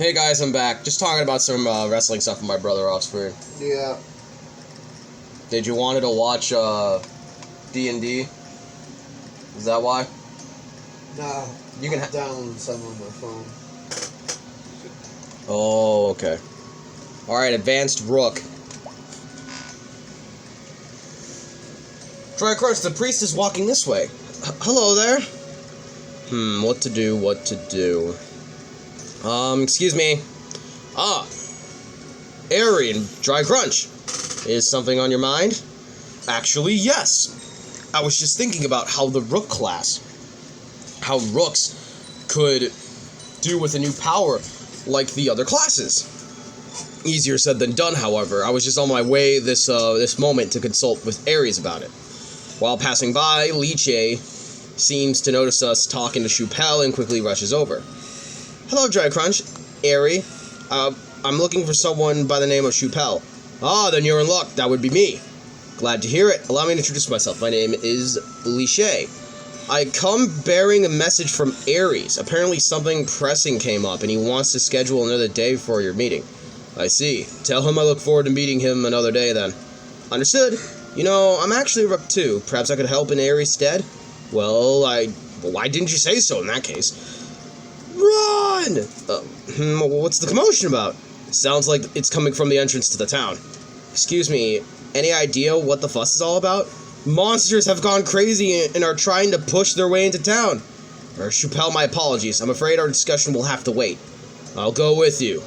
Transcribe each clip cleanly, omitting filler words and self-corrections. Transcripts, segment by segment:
Hey guys, I'm back. Just talking about some wrestling stuff with my brother off screen. Yeah. Did you wanted to watch D&D? Is that why? No. You can download some on my phone. Oh, okay. Alright, Advanced Rook. Dry Crunch, the priest is walking this way. Hello there. What to do. Excuse me. Arian, Dry Crunch. Is something on your mind? Actually, yes. I was just thinking about how the Rook class, how Rooks could do with a new power like the other classes. Easier said than done, however. I was just on my way this moment to consult with Ares about it. While passing by, Liche seems to notice us talking to Chupel and quickly rushes over. Hello, Dry Crunch. Aerie. I'm looking for someone by the name of Chupel. Ah, then you're in luck. That would be me. Glad to hear it. Allow me to introduce myself. My name is Liche. I come bearing a message from Ares. Apparently something pressing came up, and he wants to schedule another day for your meeting. I see. Tell him I look forward to meeting him another day, then. Understood. You know, I'm actually a Rook too. Perhaps I could help in Ares' stead? Well, why didn't you say so in that case? Run! What's the commotion about? Sounds like it's coming from the entrance to the town. Excuse me, any idea what the fuss is all about? Monsters have gone crazy and are trying to push their way into town. Chupel, my apologies. I'm afraid our discussion will have to wait. I'll go with you.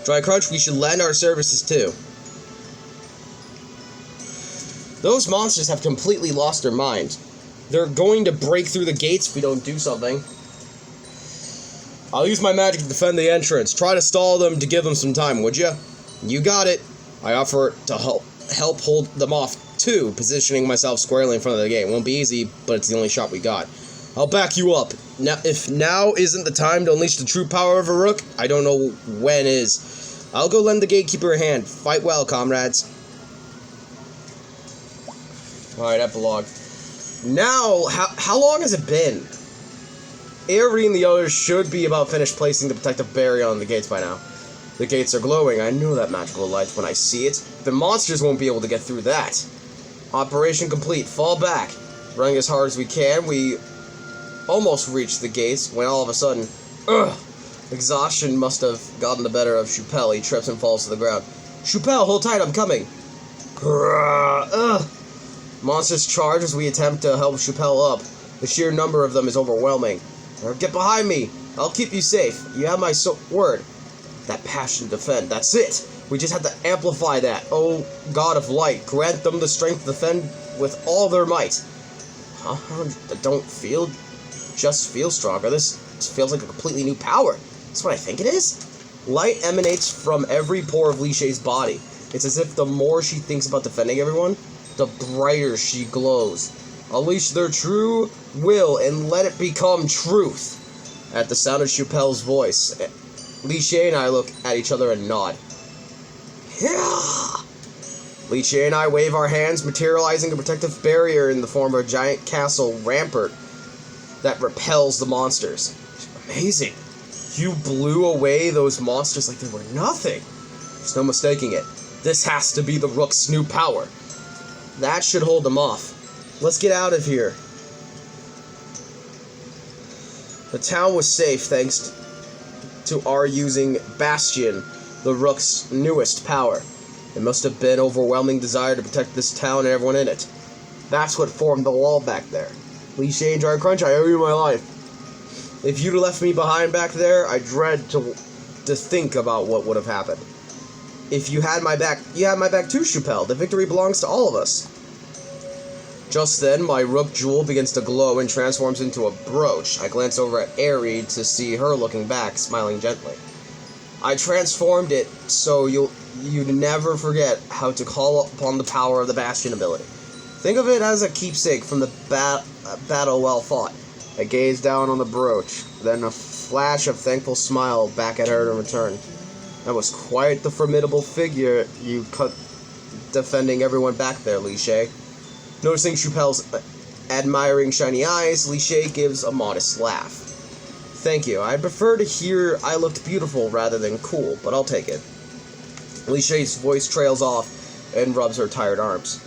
Dry Crunch, we should lend our services too. Those monsters have completely lost their minds. They're going to break through the gates if we don't do something. I'll use my magic to defend the entrance. Try to stall them to give them some time, would you? You got it. I offer to help hold them off, too, positioning myself squarely in front of the gate. Won't be easy, but it's the only shot we got. I'll back you up. Now, if now isn't the time to unleash the true power of a Rook, I don't know when is. I'll go lend the gatekeeper a hand. Fight well, comrades. Alright, epilogue. Now, how long has it been? Aerie and the others should be about finished placing the protective barrier on the gates by now. The gates are glowing. I know that magical light when I see it. The monsters won't be able to get through that. Operation complete. Fall back. Running as hard as we can, we almost reached the gates when all of a sudden, exhaustion must have gotten the better of Chupel. He trips and falls to the ground. Chupel, hold tight, I'm coming. Monsters charge as we attempt to help Chupel up. The sheer number of them is overwhelming. Get behind me. I'll keep you safe. You have my word. That passion to defend. That's it. We just have to amplify that. Oh, God of light, grant them the strength to defend with all their might. I don't just feel stronger. This feels like a completely new power. That's what I think it is. Light emanates from every pore of Liche's body. It's as if the more she thinks about defending everyone, the brighter she glows. Unleash their true will and let it become truth. At the sound of Chupel's voice, Liche and I look at each other and nod. Yeah! Liche and I wave our hands, materializing a protective barrier in the form of a giant castle rampart that repels the monsters. Amazing. You blew away those monsters like they were nothing. There's no mistaking it. This has to be the Rook's new power. That should hold them off. Let's get out of here. The town was safe thanks to our using Bastion, the Rook's newest power. It must have been overwhelming desire to protect this town and everyone in it. That's what formed the wall back there. Liche and Dry Crunch, I owe you my life. If you'd left me behind back there, I dread to think about what would have happened. If you had my back, you had my back too, Chupel. The victory belongs to all of us. Just then, my Rook jewel begins to glow and transforms into a brooch. I glance over at Aerie to see her looking back, smiling gently. I transformed it so you'd never forget how to call upon the power of the Bastion ability. Think of it as a keepsake from the battle well fought. I gazed down on the brooch, then a flash of thankful smile back at her in return. That was quite the formidable figure you cut defending everyone back there, Liche. Noticing Chupel's admiring shiny eyes, Liche gives a modest laugh. thank you. I'd prefer to hear I looked beautiful rather than cool, but I'll take it. Liche's voice trails off and rubs her tired arms.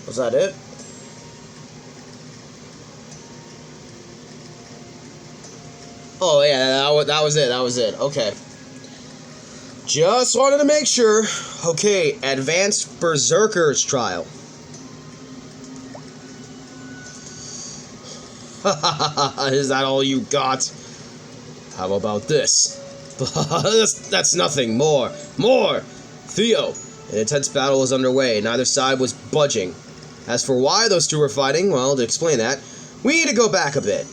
Was that it? Oh yeah, that was it. Okay. Just wanted to make sure. Okay, Advanced Berserker's trial. Is that all you got? How about this? That's nothing. More! Theo! An intense battle was underway. Neither side was budging. As for why those two were fighting, well, to explain that, we need to go back a bit.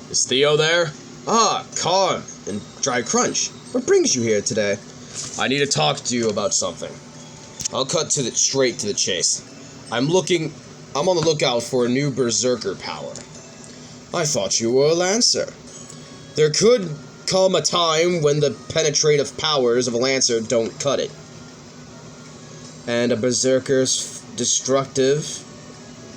Is Theo there? Ah, Karm and Dry Crunch. What brings you here today? I need to talk to you about something. I'll cut straight to the chase. I'm on the lookout for a new Berserker power. I thought you were a Lancer. There could come a time when the penetrative powers of a Lancer don't cut it. And a Berserker's destructive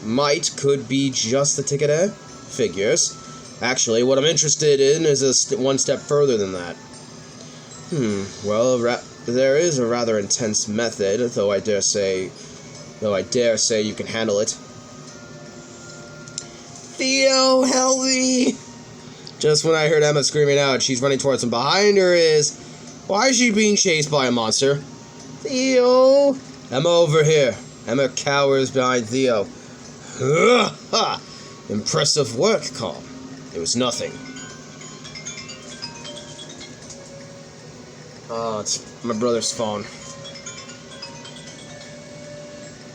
might could be just the ticket ahead. Figures. Actually, what I'm interested in is one step further than that. Well, there is a rather intense method, though I dare say you can handle it. Theo, help me! Just when I heard Emma screaming out, she's running towards him. Behind her is... Why is she being chased by a monster? Theo! Emma, over here. Emma cowers behind Theo. Ha! Impressive work, Calm. It was nothing. Oh, it's my brother's phone.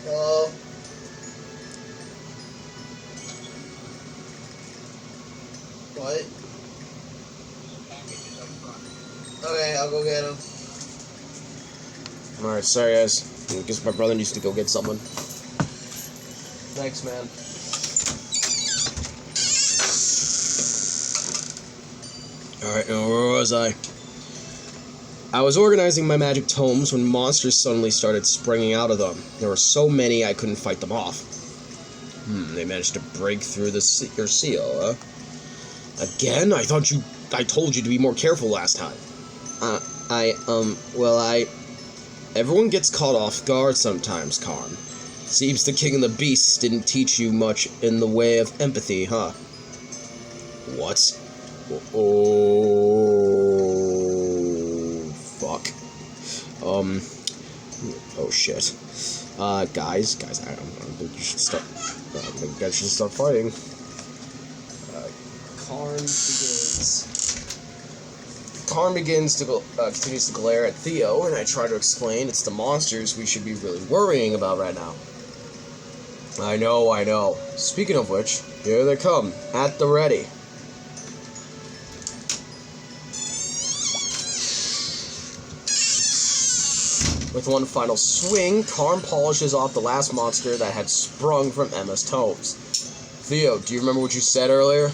Hello? What? Okay, I'll go get him. Alright, sorry guys. I guess my brother needs to go get someone. Thanks, man. Alright, now where was I? I was organizing my magic tomes when monsters suddenly started springing out of them. There were so many I couldn't fight them off. They managed to break through your seal, huh? Again? I told you to be more careful last time. Everyone gets caught off guard sometimes, Karm. Seems the King of the Beasts didn't teach you much in the way of empathy, huh? What? Oh, fuck. Oh shit. Guys, I don't think you should start. I think you guys should start fighting. Karm continues to glare at Theo, and I try to explain it's the monsters we should be really worrying about right now. I know. Speaking of which, here they come, at the ready. With one final swing, Karm polishes off the last monster that had sprung from Emma's tomes. Theo, do you remember what you said earlier?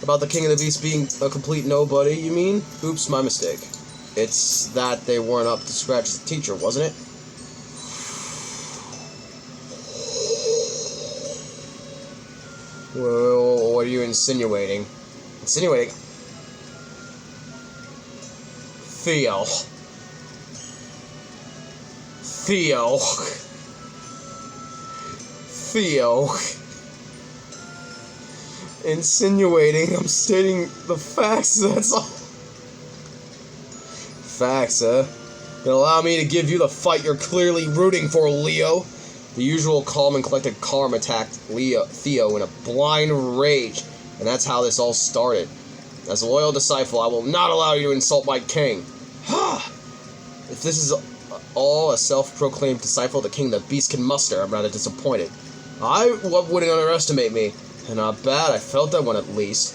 About the King of the Beasts being a complete nobody, you mean? Oops, my mistake. It's that they weren't up to scratch as a teacher, wasn't it? Well, what are you insinuating? Insinuating? Theo. Insinuating, I'm stating the facts, that's all. Facts, huh? Then allow me to give you the fight you're clearly rooting for, Leo. The usual calm and collected Karm attacked Theo in a blind rage, and that's how this all started. As a loyal disciple, I will not allow you to insult my king. If this is all a self-proclaimed disciple of the King of the Beast can muster, I'm rather disappointed. What wouldn't underestimate me? And not bad, I felt that one at least.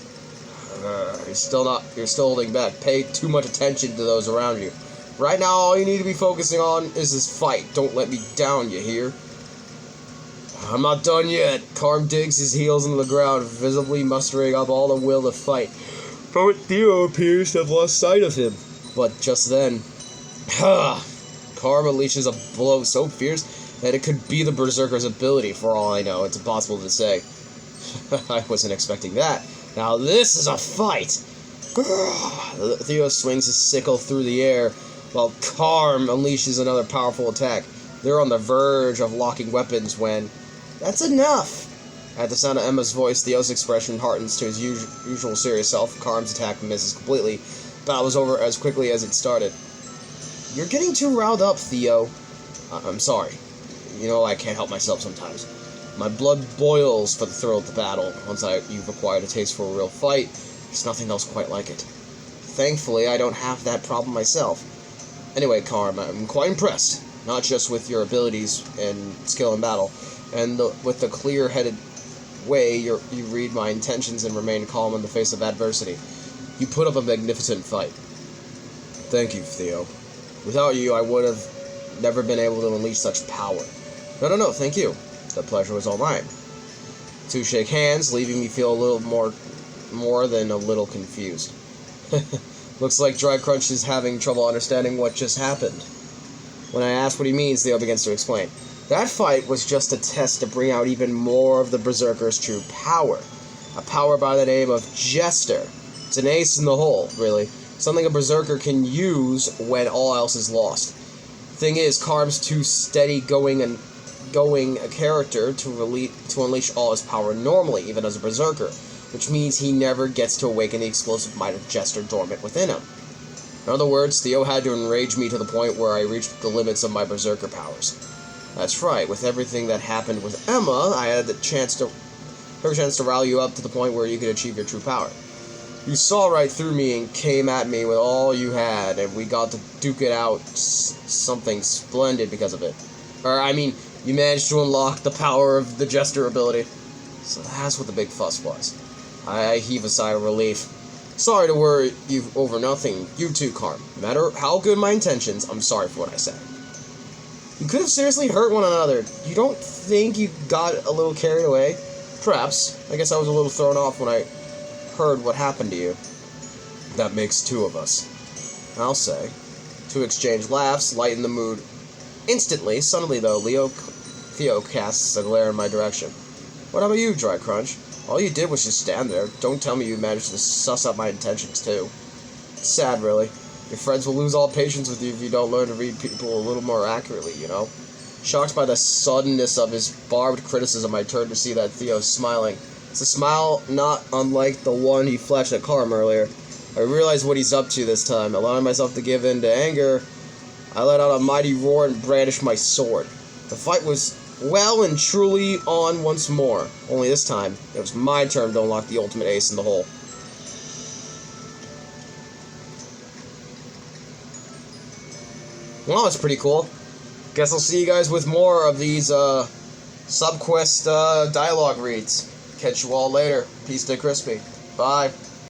You're still holding back. Pay too much attention to those around you. Right now, all you need to be focusing on is this fight. Don't let me down, you hear? I'm not done yet. Karm digs his heels into the ground, visibly mustering up all the will to fight. But Theo appears to have lost sight of him. But just then, Karm unleashes a blow so fierce that it could be the Berserker's ability. For all I know, it's impossible to say. I wasn't expecting that. Now this is a fight! Theo swings his sickle through the air, while Karm unleashes another powerful attack. They're on the verge of locking weapons when... That's enough! At the sound of Emma's voice, Theo's expression hardens to his usual serious self. Karm's attack misses completely. Battle was over as quickly as it started. You're getting too riled up, Theo. I'm sorry. You know I can't help myself sometimes. My blood boils for the thrill of the battle. Once you've acquired a taste for a real fight, there's nothing else quite like it. Thankfully, I don't have that problem myself. Anyway, Karm, I'm quite impressed. Not just with your abilities and skill in battle, and with the clear-headed way you read my intentions and remain calm in the face of adversity. You put up a magnificent fight. Thank you, Theo. Without you, I would have never been able to unleash such power. No, thank you. The pleasure was all mine. Two shake hands, leaving me feel a little more than a little confused. Looks like Dry Crunch is having trouble understanding what just happened. When I ask what he means, Theo begins to explain. That fight was just a test to bring out even more of the Berserker's true power. A power by the name of Jester. It's an ace in the hole, really. Something a Berserker can use when all else is lost. Thing is, Karm's too steady going a character to unleash all his power normally, even as a Berserker, which means he never gets to awaken the explosive might of Jester dormant within him. In other words, Theo had to enrage me to the point where I reached the limits of my Berserker powers. That's right, with everything that happened with Emma, I had the chance to rally you up to the point where you could achieve your true power. You saw right through me and came at me with all you had, and we got to duke it out something splendid because of it. You managed to unlock the power of the Jester ability. So that's what the big fuss was. I heave a sigh of relief. Sorry to worry you over nothing. You too, Karm. No matter how good my intentions, I'm sorry for what I said. You could have seriously hurt one another. You don't think you got a little carried away? Perhaps. I guess I was a little thrown off when I heard what happened to you. That makes two of us, I'll say. Two exchange laughs lighten the mood. Instantly, suddenly though, Theo casts a glare in my direction. What about you, Dry Crunch? All you did was just stand there. Don't tell me you managed to suss out my intentions, too. It's sad, really. Your friends will lose all patience with you if you don't learn to read people a little more accurately, you know? Shocked by the suddenness of his barbed criticism, I turned to see that Theo's smiling. It's a smile not unlike the one he flashed at Karm earlier. I realized what he's up to this time. Allowing myself to give in to anger, I let out a mighty roar and brandished my sword. The fight was well and truly on once more. Only this time, it was my turn to unlock the ultimate ace in the hole. Well, that's pretty cool. Guess I'll see you guys with more of these subquest dialogue reads. Catch you all later. Peace, stay crispy. Bye.